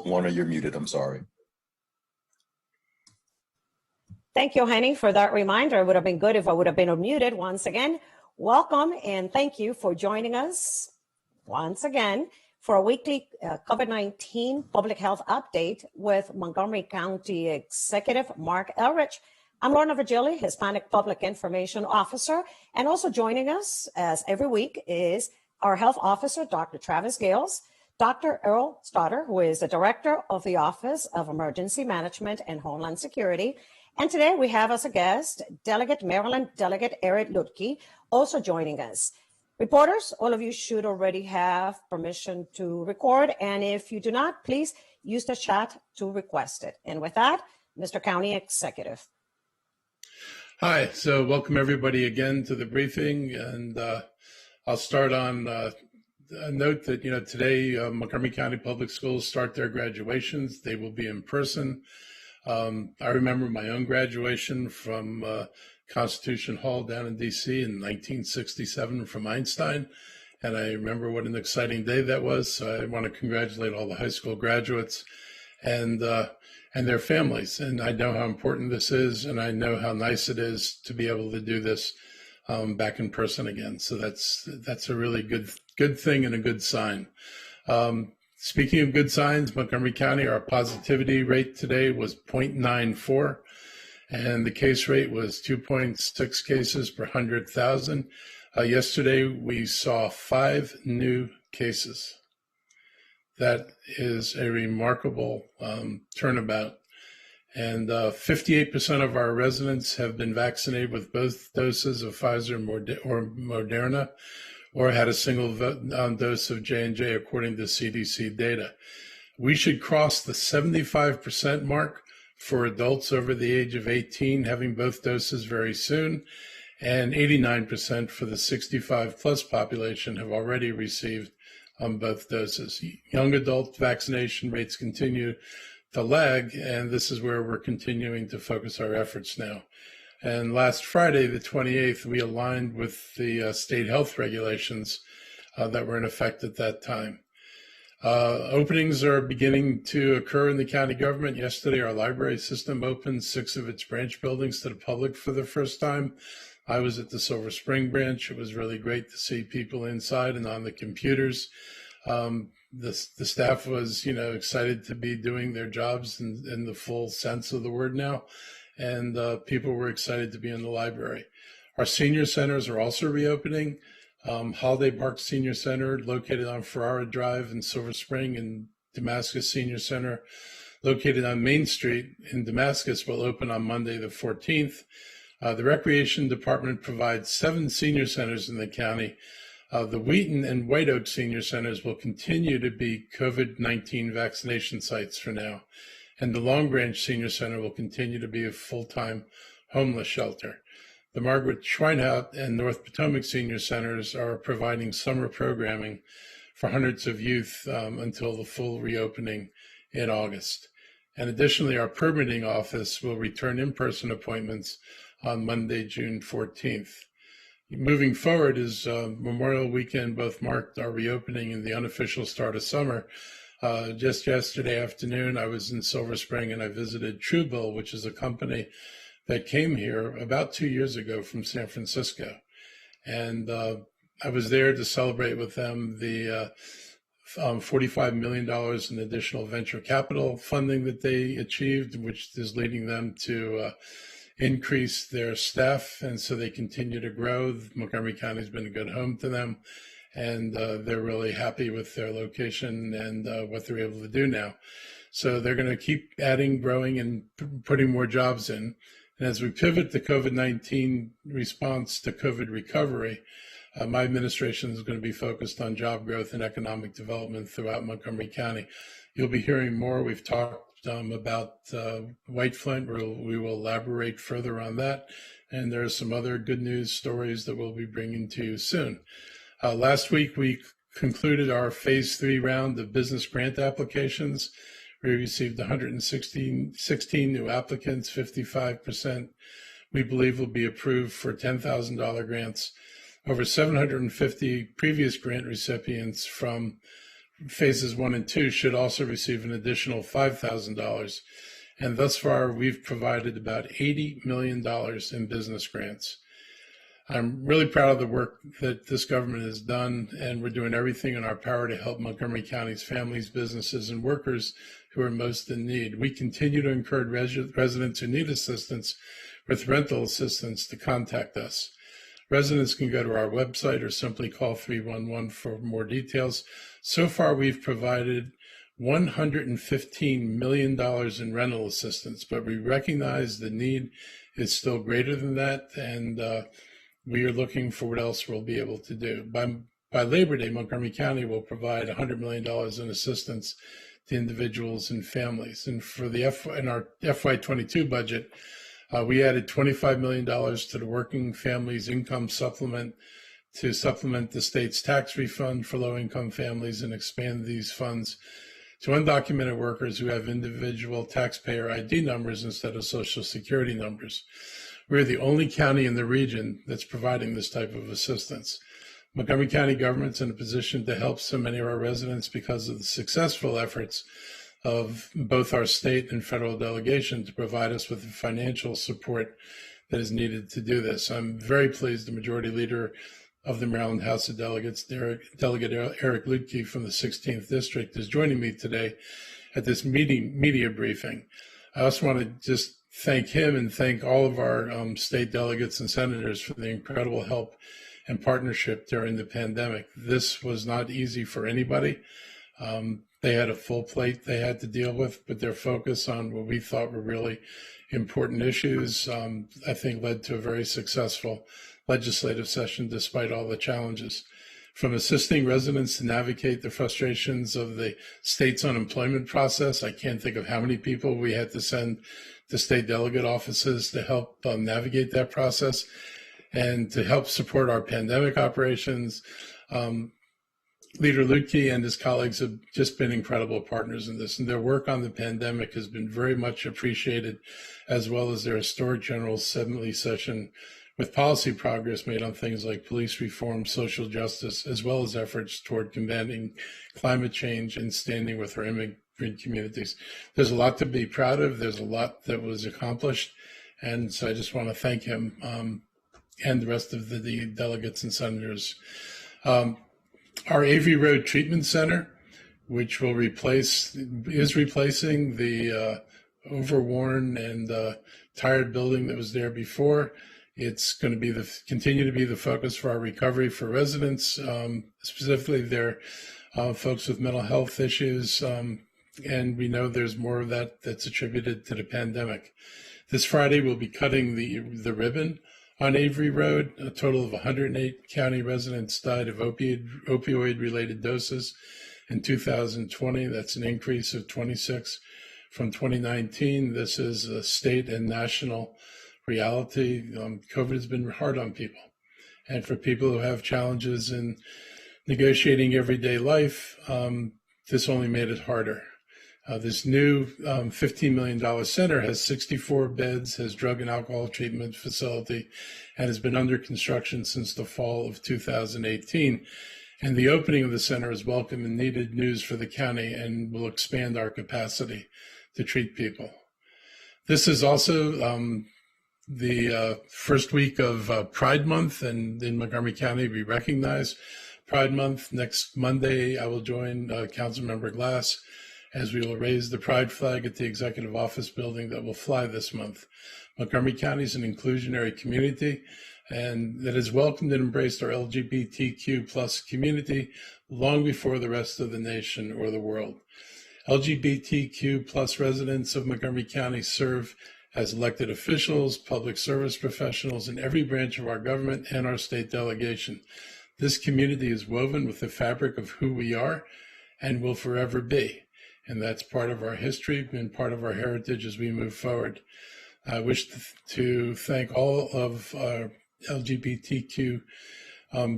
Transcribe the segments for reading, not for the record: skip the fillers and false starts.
Warner, you're muted. I'm sorry. Thank you, Henny, for that reminder. It would have been good if I would have been unmuted once again. Welcome and thank you for joining us once again for a weekly COVID-19 public health update with Montgomery County Executive Mark Elrich. I'm Lorna Virgili, Hispanic Public Information Officer, and also joining us as every week is our Health Officer, Dr. Travis Gales, Dr. Earl Stoddard, who is the Director of the Office of Emergency Management and Homeland Security. And today we have as a guest, Maryland Delegate Eric Lutke, also joining us. Reporters, all of you should already have permission to record. And if you do not, please use the chat to request it. And with that, Mr. County Executive. Hi, so welcome everybody again to the briefing. And I'll start on a note that, today Montgomery County Public Schools start their graduations. They will be in person. I remember my own graduation from Constitution Hall down in DC in 1967 from Einstein. And I remember what an exciting day that was. So I want to congratulate all the high school graduates and their families. And I know how important this is, and I know how nice it is to be able to do this back in person again. So that's a really good thing and a good sign. Speaking of good signs, Montgomery County, our positivity rate today was 0.94, and the case rate was 2.6 cases per 100,000. Yesterday, we saw 5 new cases. That is a remarkable turnabout. And 58% of our residents have been vaccinated with both doses of Pfizer or Moderna, or had a single dose of J&J according to CDC data. We should cross the 75% mark for adults over the age of 18 having both doses very soon, and 89% for the 65 plus population have already received both doses. Young adult vaccination rates continue to lag, and this is where we're continuing to focus our efforts now. And last Friday, the 28th, we aligned with the state health regulations that were in effect at that time. Openings are beginning to occur in the county government. Yesterday, our library system opened 6 of its branch buildings to the public for the first time. I was at the Silver Spring branch. It was really great to see people inside and on the computers. The staff was, excited to be doing their jobs in the full sense of the word now. And people were excited to be in the library. Our senior centers are also reopening. Holiday Park Senior Center, located on Ferrara Drive in Silver Spring, and Damascus Senior Center, located on Main Street in Damascus, will open on Monday the 14th. The Recreation Department provides 7 senior centers in the county. The Wheaton and White Oak Senior Centers will continue to be COVID-19 vaccination sites for now. And the Long Branch Senior Center will continue to be a full-time homeless shelter. The Margaret Schweinhaut and North Potomac Senior Centers are providing summer programming for hundreds of youth until the full reopening in August. And additionally, our permitting office will return in-person appointments on Monday, June 14th. Moving forward, as Memorial Weekend both marked our reopening and the unofficial start of summer, just yesterday afternoon, I was in Silver Spring and I visited Truebill, which is a company that came here about 2 years ago from San Francisco. And I was there to celebrate with them the $45 million in additional venture capital funding that they achieved, which is leading them to increase their staff. And so they continue to grow. Montgomery County has been a good home to them. And they're really happy with their location and what they're able to do now. So they're going to keep adding, growing, and putting more jobs in. And as we pivot the COVID-19 response to COVID recovery, my administration is going to be focused on job growth and economic development throughout Montgomery County. You'll be hearing more. We've talked about White Flint. We will elaborate further on that. And there are some other good news stories that we'll be bringing to you soon. Last week, we concluded our phase 3 round of business grant applications. We received 116 new applicants, 55% we believe will be approved for $10,000 grants. Over 750 previous grant recipients from phases 1 and 2 should also receive an additional $5,000. And thus far, we've provided about $80 million in business grants. I'm really proud of the work that this government has done, and we're doing everything in our power to help Montgomery County's families, businesses, and workers who are most in need. We continue to encourage residents who need assistance with rental assistance to contact us. Residents can go to our website or simply call 311 for more details. So far, we've provided $115 million in rental assistance, but we recognize the need is still greater than that, and we are looking for what else we'll be able to do. By Labor Day, Montgomery County will provide $100 million in assistance to individuals and families. And for in our FY22 budget, we added $25 million to the Working Families Income Supplement to supplement the state's tax refund for low-income families and expand these funds to undocumented workers who have individual taxpayer ID numbers instead of Social Security numbers. We're the only county in the region that's providing this type of assistance. Montgomery County government's in a position to help so many of our residents because of the successful efforts of both our state and federal delegation to provide us with the financial support that is needed to do this. I'm very pleased the Majority Leader of the Maryland House of Delegates, Delegate Eric Lutke from the 16th District, is joining me today at this media briefing. I also want to just thank him and thank all of our state delegates and senators for the incredible help and partnership during the pandemic. This was not easy for anybody. They had a full plate they had to deal with, but their focus on what we thought were really important issues, I think, led to a very successful legislative session despite all the challenges. From assisting residents to navigate the frustrations of the state's unemployment process, I can't think of how many people we had to send to state delegate offices to help navigate that process and to help support our pandemic operations. Leader Lutke and his colleagues have just been incredible partners in this, and their work on the pandemic has been very much appreciated, as well as their historic General Assembly session with policy progress made on things like police reform, social justice, as well as efforts toward combating climate change and standing with our immigrant communities. There's a lot to be proud of. There's a lot that was accomplished. And so I just want to thank him and the rest of the delegates and senators. Our Avery Road Treatment Center, which is replacing the overworn and tired building that was there before. It's going to continue to be the focus for our recovery for residents, specifically their folks with mental health issues. And we know there's more of that's attributed to the pandemic. This Friday, we'll be cutting the ribbon on Avery Road. A total of 108 county residents died of opioid-related doses in 2020. That's an increase of 26 from 2019. This is a state and national reality. COVID has been hard on people. And for people who have challenges in negotiating everyday life, this only made it harder. This new $15 million center has 64 beds, has drug and alcohol treatment facility, and has been under construction since the fall of 2018. And the opening of the center is welcome and needed news for the county and will expand our capacity to treat people. This is also the first week of Pride Month, and in Montgomery County, we recognize Pride Month. Next Monday, I will join Councilmember Glass as we will raise the Pride flag at the Executive Office building that will fly this month. Montgomery County is an inclusionary community and that has welcomed and embraced our LGBTQ plus community long before the rest of the nation or the world. LGBTQ plus residents of Montgomery County serve as elected officials, public service professionals in every branch of our government and our state delegation. This community is woven with the fabric of who we are and will forever be. And that's part of our history and part of our heritage as we move forward. I wish to thank all of our LGBTQ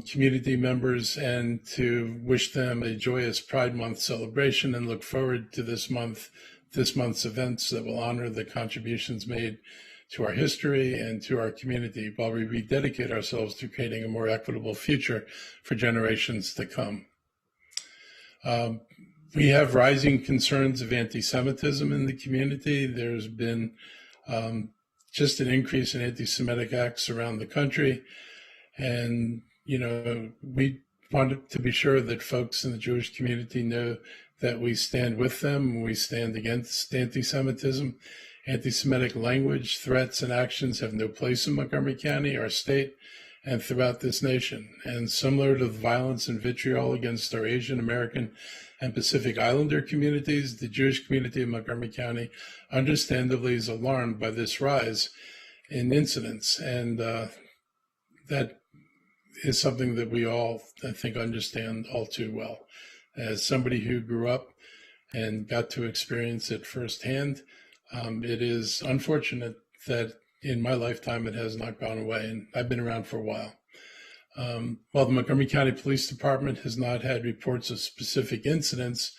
community members and to wish them a joyous Pride Month celebration and look forward to this month's events that will honor the contributions made to our history and to our community while we rededicate ourselves to creating a more equitable future for generations to come. We have rising concerns of anti-Semitism in the community. There's been just an increase in anti-Semitic acts around the country. And, we wanted to be sure that folks in the Jewish community know that we stand with them. We stand against anti-Semitism. Anti-Semitic language, threats, and actions have no place in Montgomery County, our state, and throughout this nation. And similar to the violence and vitriol against our Asian American and Pacific Islander communities, the Jewish community of Montgomery County understandably is alarmed by this rise in incidents. And that is something that we all, I think, understand all too well. As somebody who grew up and got to experience it firsthand, it is unfortunate that in my lifetime it has not gone away, and I've been around for a while. While the Montgomery County Police Department has not had reports of specific incidents,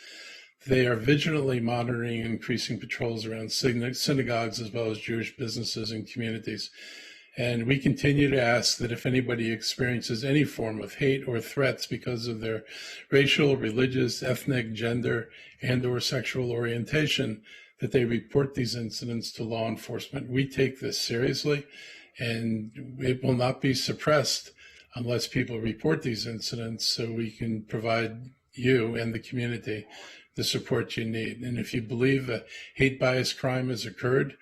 they are vigilantly monitoring and increasing patrols around synagogues as well as Jewish businesses and communities. And we continue to ask that if anybody experiences any form of hate or threats because of their racial, religious, ethnic, gender, and/or sexual orientation, that they report these incidents to law enforcement. We take this seriously, and it will not be suppressed unless people report these incidents, so we can provide you and the community the support you need. And if you believe a hate bias crime has occurred,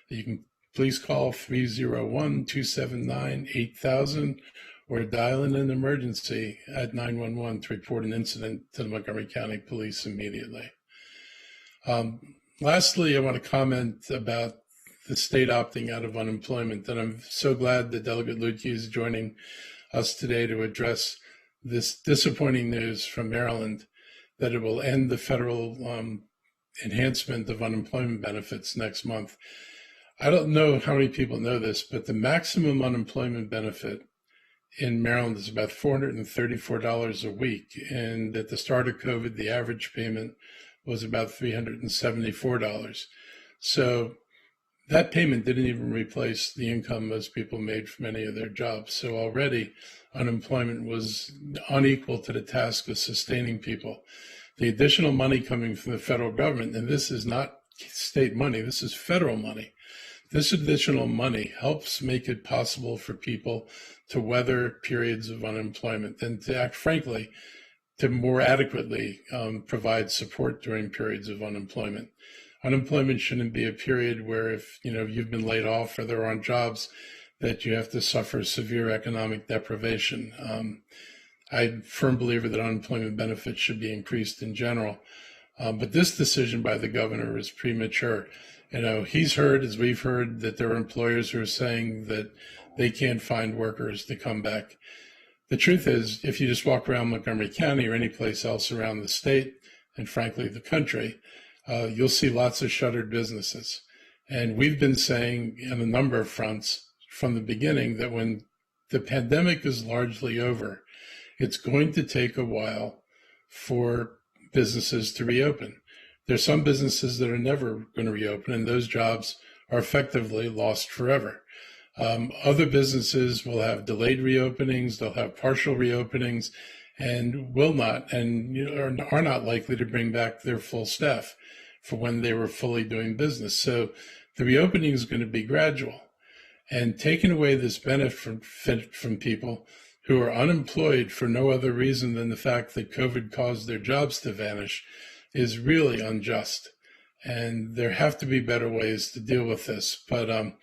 you can please call 301-279-8000 or dial in an emergency at 911 to report an incident to the Montgomery County Police immediately. Lastly, I want to comment about the state opting out of unemployment. And I'm so glad that Delegate Lutke is joining us today to address this disappointing news from Maryland that it will end the federal enhancement of unemployment benefits next month. I don't know how many people know this, but the maximum unemployment benefit in Maryland is about $434 a week. And at the start of COVID, the average payment was about $374. So that payment didn't even replace the income most people made from any of their jobs. So already unemployment was unequal to the task of sustaining people. The additional money coming from the federal government, and this is not state money, this is federal money. This additional money helps make it possible for people to weather periods of unemployment and to act frankly, to more adequately provide support during periods of unemployment. Unemployment shouldn't be a period where if you've been laid off or there aren't jobs, that you have to suffer severe economic deprivation. I'm a firm believer that unemployment benefits should be increased in general. But this decision by the governor is premature. He's heard, as we've heard, that there are employers who are saying that they can't find workers to come back. The truth is, if you just walk around Montgomery County or any place else around the state, and frankly the country, you'll see lots of shuttered businesses. And we've been saying on a number of fronts from the beginning that when the pandemic is largely over, it's going to take a while for businesses to reopen. There's some businesses that are never going to reopen, and those jobs are effectively lost forever. Other businesses will have delayed reopenings, they'll have partial reopenings, and will not, and are not likely to bring back their full staff for when they were fully doing business. So the reopening is going to be gradual. And taking away this benefit from people who are unemployed for no other reason than the fact that COVID caused their jobs to vanish is really unjust. And there have to be better ways to deal with this. But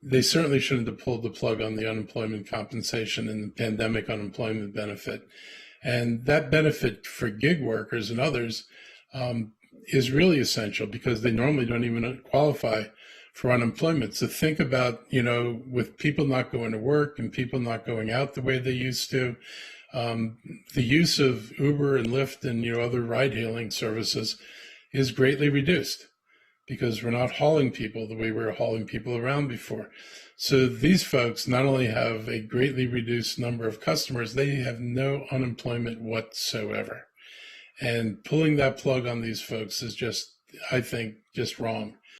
they certainly shouldn't have pulled the plug on the unemployment compensation and the pandemic unemployment benefit. And that benefit for gig workers and others is really essential because they normally don't even qualify for unemployment. So think about, with people not going to work and people not going out the way they used to, the use of Uber and Lyft and other ride-hailing services is greatly reduced because we're not hauling people the way we were hauling people around before. So these folks not only have a greatly reduced number of customers, they have no unemployment whatsoever. And pulling that plug on these folks is just, I think, just wrong.